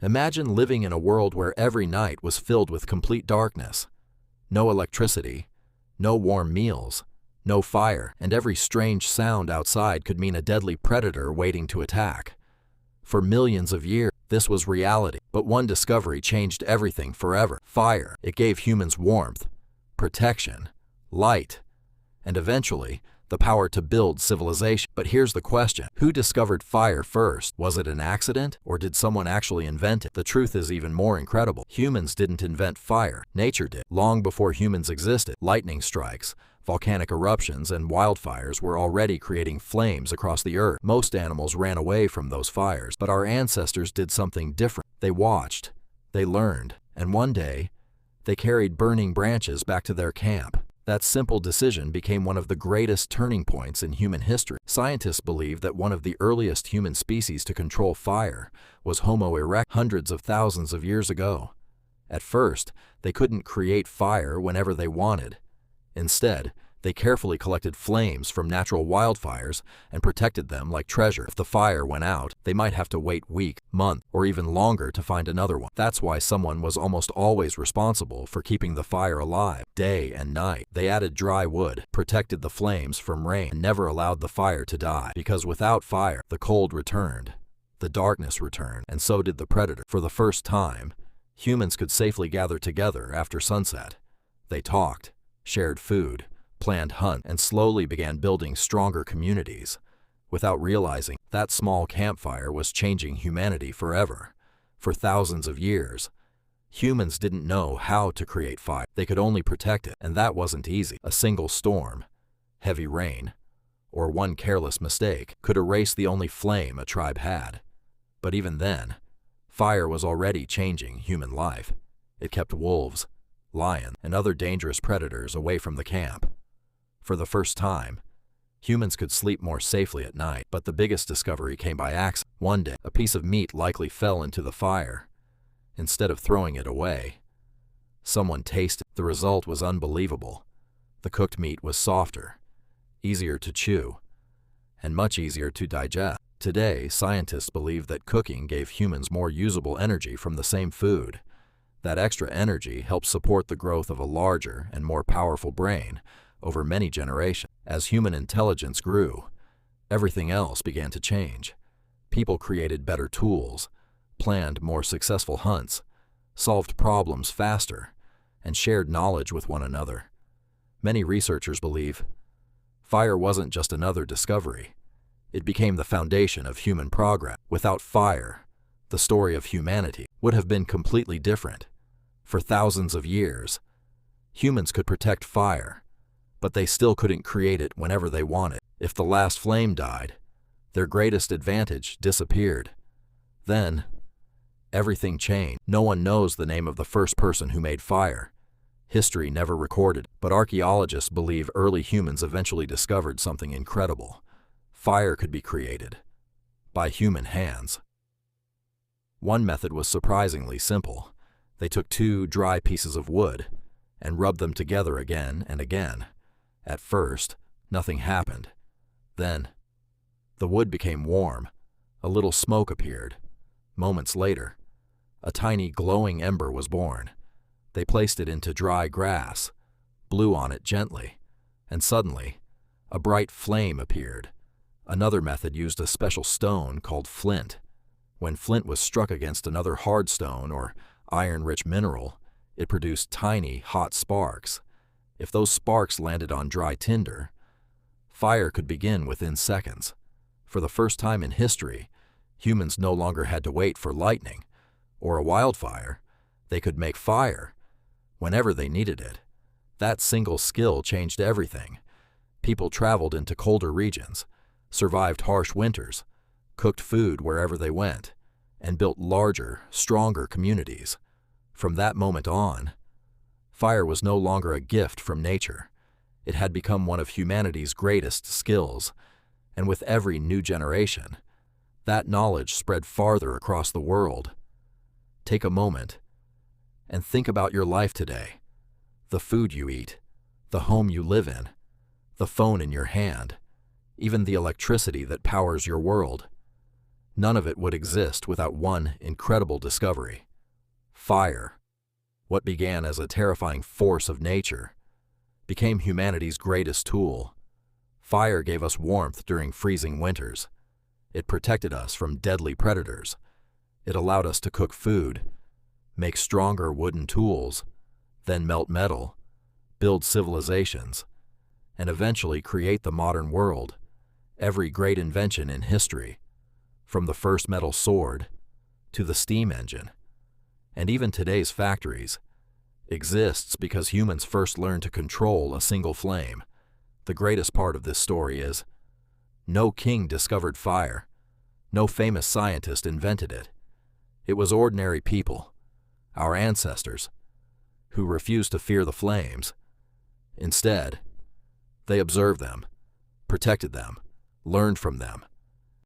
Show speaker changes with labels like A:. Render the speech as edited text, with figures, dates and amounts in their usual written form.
A: Imagine living in a world where every night was filled with complete darkness. No electricity, no warm meals, no fire, and every strange sound outside could mean a deadly predator waiting to attack. For millions of years, this was reality, but one discovery changed everything forever. Fire. It gave humans warmth, protection, light, and eventually, the power to build civilization. But here's the question. Who discovered fire first? Was it an accident, or did someone actually invent it? The truth is even more incredible. Humans didn't invent fire. Nature did. Long before humans existed, lightning strikes, volcanic eruptions, and wildfires were already creating flames across the earth. Most animals ran away from those fires, but our ancestors did something different. They watched, they learned, and one day, they carried burning branches back to their camp. That simple decision became one of the greatest turning points in human history. Scientists believe that one of the earliest human species to control fire was Homo erectus hundreds of thousands of years ago. At first, they couldn't create fire whenever they wanted. Instead, they carefully collected flames from natural wildfires and protected them like treasure. If the fire went out, they might have to wait weeks, months, or even longer to find another one. That's why someone was almost always responsible for keeping the fire alive, day and night. They added dry wood, protected the flames from rain, and never allowed the fire to die. Because without fire, the cold returned, the darkness returned, and so did the predator. For the first time, humans could safely gather together after sunset. They talked, shared food, planned hunts, and slowly began building stronger communities. Without realizing, that small campfire was changing humanity forever. For thousands of years, humans didn't know how to create fire. They could only protect it, and that wasn't easy. A single storm, heavy rain, or one careless mistake could erase the only flame a tribe had. But even then, fire was already changing human life. It kept wolves, lions, and other dangerous predators away from the camp. For the first time, humans could sleep more safely at night. But the biggest discovery came by accident. One day, a piece of meat likely fell into the fire. Instead of throwing it away, someone tasted it. The result was unbelievable. The cooked meat was softer, easier to chew, and much easier to digest. Today, scientists believe that cooking gave humans more usable energy from the same food. That extra energy helped support the growth of a larger and more powerful brain over many generations. As human intelligence grew, everything else began to change. People created better tools, planned more successful hunts, solved problems faster, and shared knowledge with one another. Many researchers believe fire wasn't just another discovery. It became the foundation of human progress. Without fire, the story of humanity would have been completely different. For thousands of years, humans could protect fire, but they still couldn't create it whenever they wanted. If the last flame died, their greatest advantage disappeared. Then, everything changed. No one knows the name of the first person who made fire. History never recorded, but archaeologists believe early humans eventually discovered something incredible. Fire could be created by human hands. One method was surprisingly simple. They took 2 dry pieces of wood and rubbed them together again and again. At first, nothing happened. Then, the wood became warm. A little smoke appeared. Moments later, a tiny glowing ember was born. They placed it into dry grass, blew on it gently, and suddenly, a bright flame appeared. Another method used a special stone called flint. When flint was struck against another hard stone or iron-rich mineral, it produced tiny, hot sparks. If those sparks landed on dry tinder, fire could begin within seconds. For the first time in history, humans no longer had to wait for lightning or a wildfire. They could make fire whenever they needed it. That single skill changed everything. People traveled into colder regions, survived harsh winters, cooked food wherever they went, and built larger, stronger communities. From that moment on, fire was no longer a gift from nature. It had become one of humanity's greatest skills, and with every new generation, that knowledge spread farther across the world. Take a moment and think about your life today. The food you eat, the home you live in, the phone in your hand, even the electricity that powers your world. None of it would exist without one incredible discovery: fire. What began as a terrifying force of nature became humanity's greatest tool. Fire gave us warmth during freezing winters. It protected us from deadly predators. It allowed us to cook food, make stronger wooden tools, then melt metal, build civilizations, and eventually create the modern world. Every great invention in history, from the first metal sword to the steam engine, and even today's factories, exists because humans first learned to control a single flame. The greatest part of this story is, no king discovered fire. No famous scientist invented it. It was ordinary people, our ancestors, who refused to fear the flames. Instead, they observed them, protected them, learned from them,